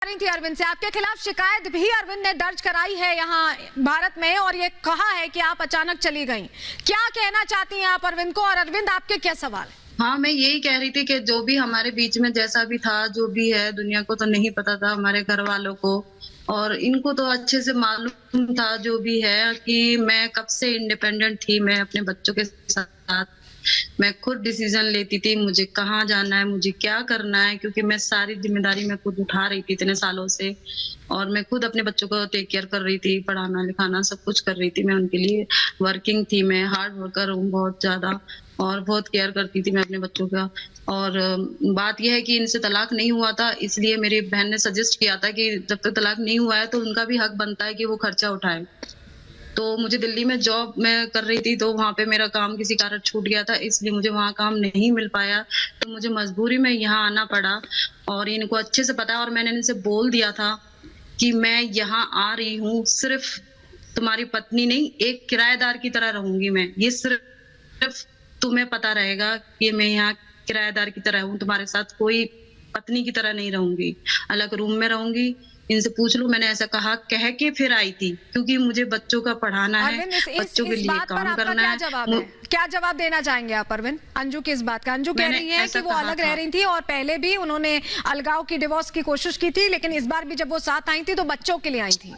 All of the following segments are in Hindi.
रही थी अरविंद से, आपके खिलाफ शिकायत भी अरविंद ने दर्ज कराई है यहाँ भारत में और ये कहा है कि आप अचानक चली गईं। क्या कहना चाहती हैं आप अरविंद को, और अरविंद आपके क्या सवाल है? हाँ, मैं यही कह रही थी कि जो भी हमारे बीच में जैसा भी था, जो भी है, दुनिया को तो नहीं पता था, हमारे घर वालों को और इनको तो अच्छे से मालूम था जो भी है कि मैं कब से इंडिपेंडेंट थी। मैं अपने बच्चों के साथ मैं खुद डिसीजन लेती थी, मुझे कहाँ जाना है, मुझे क्या करना है, क्योंकि मैं सारी जिम्मेदारी मैं खुद उठा रही थी इतने सालों से और मैं खुद अपने बच्चों को टेक केयर कर रही थी, पढ़ाना लिखाना सब कुछ कर रही थी। मैं उनके लिए वर्किंग थी, मैं हार्ड वर्कर हूँ बहुत ज्यादा और बहुत केयर करती थी मैं अपने बच्चों का। और बात यह है कि इनसे तलाक नहीं हुआ था, इसलिए मेरी बहन ने सजेस्ट किया था कि जब तक तलाक नहीं हुआ है तो उनका भी हक बनता है कि वो खर्चा उठाए। तो मुझे दिल्ली में जॉब मैं कर रही थी, तो वहाँ पे मेरा काम किसी कारण छूट गया था, इसलिए मुझे वहाँ काम नहीं मिल पाया, तो मुझे मजबूरी में यहाँ आना पड़ा। और इनको अच्छे से पता है और मैंने इनसे बोल दिया था कि मैं यहाँ आ रही हूँ सिर्फ तुम्हारी पत्नी नहीं, एक किराएदार की तरह रहूंगी मैं। ये सिर्फ तुम्हें पता रहेगा कि मैं यहाँ किराएदार की तरह हूँ, तुम्हारे साथ कोई पत्नी की तरह नहीं रहूंगी, अलग रूम में रहूंगी। इनसे पूछ लो, मैंने ऐसा कहा कह के फिर आई थी, क्योंकि मुझे बच्चों का पढ़ाना है, बच्चों के लिए काम करना है। क्या जवाब देना चाहेंगे आप अरविंद अंजू की इस बात का? अंजू कह रही है कि वो अलग रह रही थी और पहले भी उन्होंने अलगाव की, डिवोर्स की कोशिश की थी, लेकिन इस बार भी जब वो साथ आई थी तो बच्चों के लिए आई थी।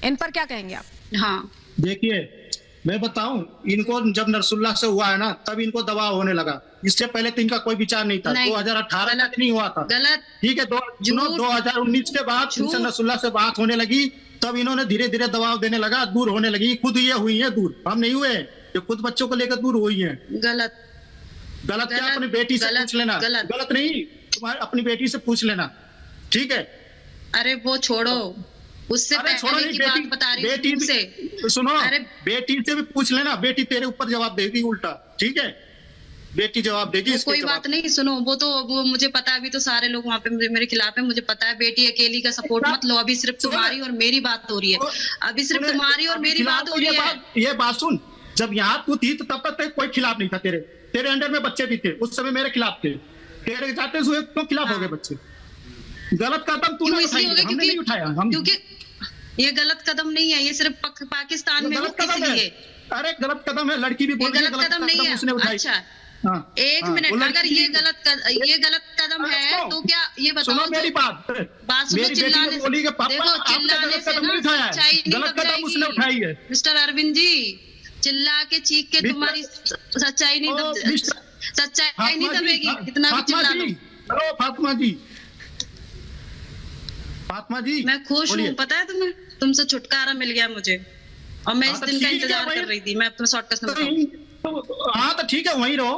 इन पर क्या कहेंगे आप? हाँ, देखिए मैं बताऊं, इनको जब नरसुल्ला से हुआ है ना, तब इनको दबाव होने लगा। इससे पहले तो इनका कोई विचार नहीं था। 2018 तक नहीं हुआ था। गलत, ठीक है, 2019 के बाद इनसे नरसुल्ला से बात होने लगी, तब इन्होंने धीरे धीरे दबाव देने लगा, दूर होने लगी। खुद ये हुई है दूर, हम नहीं हुए, ये खुद बच्चों को लेकर दूर हुई है। गलत गलत क्या? अपनी बेटी से पूछ लेना। गलत नहीं, तुम्हारी अपनी बेटी से पूछ लेना, ठीक है? अरे वो छोड़ो, उससे पहले की बात बता रही हूँ। बेटी से सुनो, अरे बेटी से भी पूछ लेना, बेटी तेरे ऊपर जवाब देगी उल्टा, ठीक है? बेटी जवाब देगी। कोई बात नहीं, सुनो, वो मुझे पता है, अभी तो सारे लोग वहाँ पे मेरे खिलाफ है, मुझे पता है। बेटी अकेली का सपोर्ट मत लो, अभी सिर्फ तुम्हारी और मेरी बात हो रही है, अभी सिर्फ तुम्हारी और मेरी बात हो रही है। ये बात सुन, जब यहाँ तू थी तो तब तक कोई खिलाफ नहीं था तेरे अंडर में बच्चे भी थे, उस समय मेरे खिलाफ थे। तेरे जाते हुए क्यों खिलाफ हो गए बच्चे? गलत कदम तूने उठाया, हमने नहीं उठाया। क्योंकि ये गलत कदम नहीं है, ये सिर्फ पाकिस्तान में गलत कदम है। अरे गलत कदम है, लड़की भी बोल रही है गलत कदम नहीं है। उसने उठाई। अच्छा, एक मिनट, अगर ये गलत कदम है तो क्या ये बताओ? सुनो मेरी बात सुनो, चिल्लाने से गलत कदम उसने उठाई है। मिस्टर अरविंद जी, चिल्ला के चीख के तुम्हारी सच्चाई नहीं दबेगी, इतना भी चिल्ला लो। हेलो फातिमा जी, मैं खुश हूँ, पता है तुम्हें, तुमसे छुटकारा मिल गया मुझे, और मैं इस दिन का इंतजार कर रही थी। मैं अपना शॉर्टकट में बताऊं। हाँ तो ठीक है, वहीं रहो,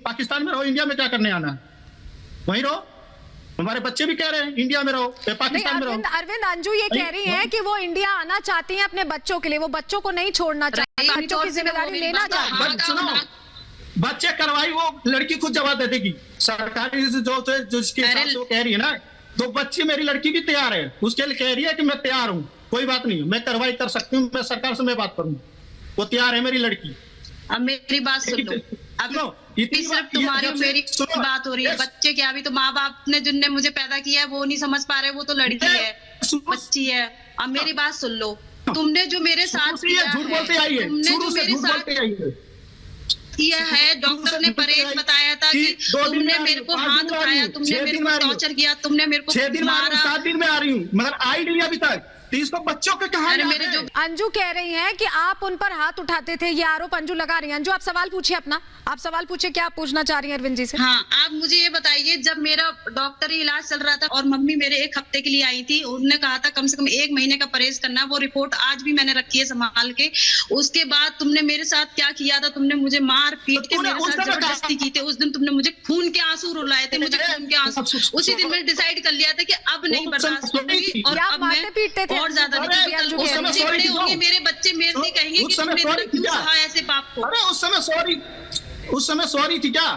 पाकिस्तान में रहो, इंडिया में क्या करने आना है? वहीं रहो, हमारे बच्चे भी कह रहे हैं इंडिया में रहो, पाकिस्तान में रहो। अरविंद, अंजू ये कह रही है कि वो इंडिया आना चाहती है अपने बच्चों के लिए, वो बच्चों को नहीं छोड़ना चाहती, बच्चों की जिम्मेदारी लेना चाहती है। बच्चे करवाई, वो लड़की खुद जवाब दे देगी। सरकारी जो इसके हिसाब से वो कह रही है ना, तो बच्ची मेरी लड़की भी तैयार है, उसके लिए कह रही है कि मैं तैयार हूँ, कोई बात नहीं, मैं कार्रवाई कर सकती हूँ, मैं सरकार से मैं बात करूँ, वो तैयार है मेरी लड़की। अब मेरी बात सुन लो, अब सिर्फ तुम्हारी और मेरी बात हो रही है। बच्चे क्या, अभी तो माँ बाप ने जिनने मुझे पैदा किया है वो नहीं समझ पा रहे, वो तो लड़की है, बच्ची है। अब मेरी बात सुन लो, तुमने जो मेरे साथ किया है, तुमने जो मेरे साथ किया है, डॉक्टर ने परहेज बताया था कि तुमने मेरे को हाथ उठाया, तुमने मेरे को टॉर्चर किया, तुमने मेरे को 6 दिन मारा। 7 दिन में आ रही हूँ, मगर आई नहीं अभी तक। तो इसको बच्चों के कहा मेरे जो अंजू कह रही हैं कि आप उन पर हाथ उठाते थे, ये आरोप अंजू लगा रही हैं। अंजू आप सवाल पूछिए अपना, आप सवाल पूछिए, क्या आप पूछना चाह रही हैं अरविंद जी से? हाँ, आप मुझे ये बताइए, जब मेरा डॉक्टरी इलाज चल रहा था और मम्मी मेरे 1 हफ्ते के लिए आई थी, उन्होंने कहा था कम से कम 1 महीने का परहेज करना, वो रिपोर्ट आज भी मैंने रखी है संभाल के। उसके बाद तुमने मेरे साथ क्या किया था? तुमने मुझे मार पीट के मेरे साथ जबरदस्ती की थी। उस दिन तुमने मुझे खून के आंसू रुलाए थे, मुझे खून के आंसू। उसी दिन मैंने डिसाइड कर लिया था कि अब नहीं बर्दाश्त करूंगी, और अब मैं और ज्यादा बच्चे बड़े होंगे, मेरे बच्चे मेरे से कहेंगे कि तुमने क्यों सहा ऐसे पाप को। अरे उस समय सॉरी थी क्या?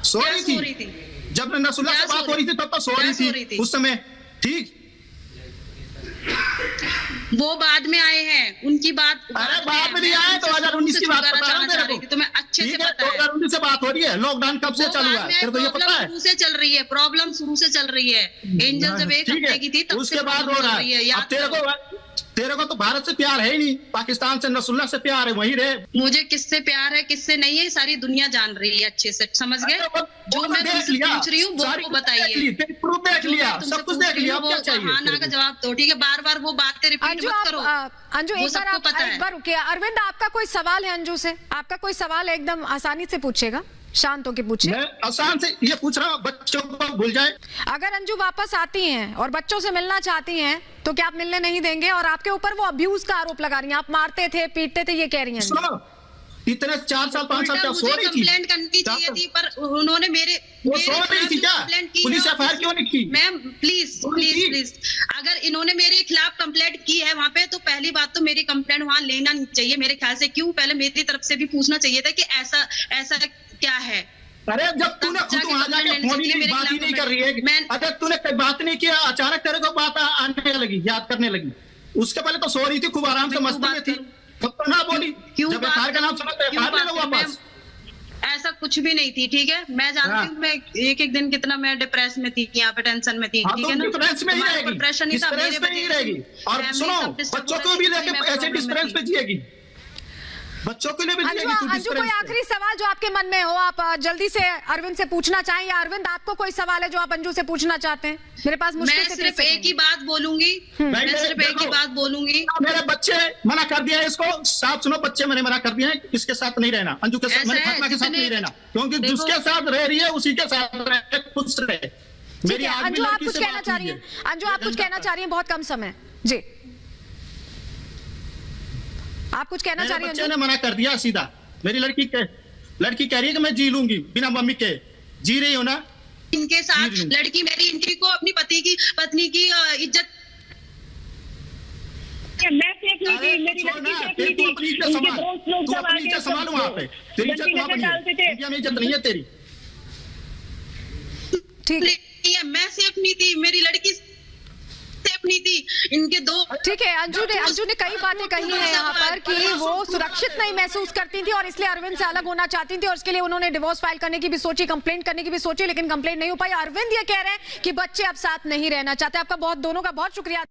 सॉरी थी जब नसरुल्लाह से बात हो रही थी तब तो सॉरी थी उस समय, ठीक? वो बाद में आए हैं, उनकी बात अरे बाद में नहीं आए, 2019 की बात बता रहा हूं। तो मैं अच्छे अच्छे से ठीक है, पता है। 2019 से बात हो रही है, लॉकडाउन कब से वो चालू बात है, में तेरे को ये पता है? शुरू से चल रही है, प्रॉब्लम शुरू से चल रही है। एंजल जब एक ठीक हफ्ते की थी है, तब उसके से बाद problem हो चल रहा रही है। याद अब तेरे को तो भारत से प्यार है ही नहीं, पाकिस्तान से नसुल्ला से प्यार है, वही रहे। मुझे किससे प्यार है किससे नहीं है सारी दुनिया जान रही है अच्छे से, समझ गए? जो मैं तुमसे पूछ रही हूँ वो बताइए, प्रूफ देख जो लिया, मैं तुमसे सब कुछ पूछ देख रही लिया, हूँ अब क्या वो चाहिए? हाँ ना का जवाब दो, ठीक है? बार बार वो बातें रिपीट अंजू मत करो। अंजू वो एक बार सबको पता एक है। बार रुकिए। अरविंद, आपका कोई सवाल है अंजू से? आपका कोई सवाल है? एकदम आसानी से पूछेगा, शांत होके पूछिए। मैं आसान से ये पूछ रहा हूँ, बच्चों को भूल जाए। अगर अंजू वापस आती हैं और बच्चों से मिलना चाहती हैं तो क्या आप मिलने नहीं देंगे? और आपके ऊपर वो अब्यूज का आरोप लगा रही हैं, आप मारते थे, पीटते थे, ये कह रही हैं अंजू। सुनो, इतने 4 साल 5 साल उल्टा क्या सो मुझे रही थी? कंप्लेंट करनी चाहिए थी, पर उन्होंने वो सो रही थी क्या? पुलिस एफआईआर क्यों नहीं की? मैम प्लीज प्लीज प्लीज, अगर इन्होंने मेरे खिलाफ कंप्लेंट की है वहाँ पे, तो पहली बात तो मेरी कंप्लेंट वहाँ लेना नहीं चाहिए मेरे ख्याल से। क्यों? पहले मेरी तरफ से भी पूछना चाहिए था कि ऐसा ऐसा क्या है। अरे जब तूने खुद वहां जाके फोन ही नहीं, बात ही नहीं कर रही है, अगर तूने कोई बात नहीं किया, अचानक तेरे को बात आने लगी, याद करने लगी। उसके पहले तो सो रही थी, खूब आराम से मस्ती में थी, तब तो ना बोली। क्यों जब एफआईआर का नाम सुना तो एफआईआर ले लो वापस। ऐसा कुछ भी नहीं थी, ठीक है? मैं जानती हूँ मैं एक एक दिन कितना मैं डिप्रेस में थी, यहाँ पे टेंशन में थी, हाँ, ठीक तो है ना? डिफरेंस में ही हमारे रहेगी, ऊपर प्रेशर नहीं था, डिफरेंस में ही रहेगी। और सुनो, बच्चों को भी लेके ऐसे डिफरेंस पे जिएगी, बच्चों के लिए भी जिएगी तू अंजू, कोई डिफरेंस पे। आखिरी सवाल जो आपके मन में हो, आप जल्दी से अरविंद से पूछना चाहें, या अरविंद आपको कोई सवाल है जो आप अंजू से पूछना चाहते हैं? मेरे पास मुश्किल मैं से सिर्फ 30 एक ही बात बोलूंगी, मैं सिर्फ एक ही बात बोलूंगी। मेरे बच्चे मना कर दिया है इसको, साथ सुनो, बच्चे मैंने मना कर दिया है, इसके साथ नहीं रहना, अंजू के साथ, मैंने फातिमा के साथ नहीं रहना, क्योंकि जिसके साथ रह रही है उसी के साथ रहे, खुश रहे। मेरी आज भी अंजू, आप लड़की कुछ से कहना बात चाह हुई रही है। हैं? अंजू, आप कुछ कहना चाह रही हैं? बहुत कम समय जी, आप कुछ कहना चाह रही हैं? बच्चे ने मना कर दिया सीधा। मेरी लड़की कह रही है कि मैं जी लूंगी बिना मम्मी के। जी रही हो ना? इनके साथ लड़की मेरी, इनकी को अपनी पत्नी की इज्जत मैं सेफ नहीं थी, मेरी लड़की सेफ नहीं थी, उनके दोस्त लोग सब आ गए, संभाल वहाँ पे, तेरी इज्जत वहाँ पे डालते थे। है, इंडिया में इज्जत नहीं है तेरी। ठीक है। मैं सेफ नहीं थी, मेरी लड़की सेफ नहीं थी, इनके दो। ठीक है, अंजू ने कई बातें कही हैं यहाँ पर कि वो सुरक्षित नहीं महसूस करती थी और इसलिए अरविंद से अलग होना चाहती थी, और इसके लिए उन्होंने डिवोर्स फाइल करने की भी सोची, कंप्लेंट करने की भी सोची, लेकिन कंप्लेंट नहीं हो पाई। अरविंद ये कह रहे हैं कि बच्चे अब साथ नहीं रहना चाहते। आपका दोनों का बहुत शुक्रिया।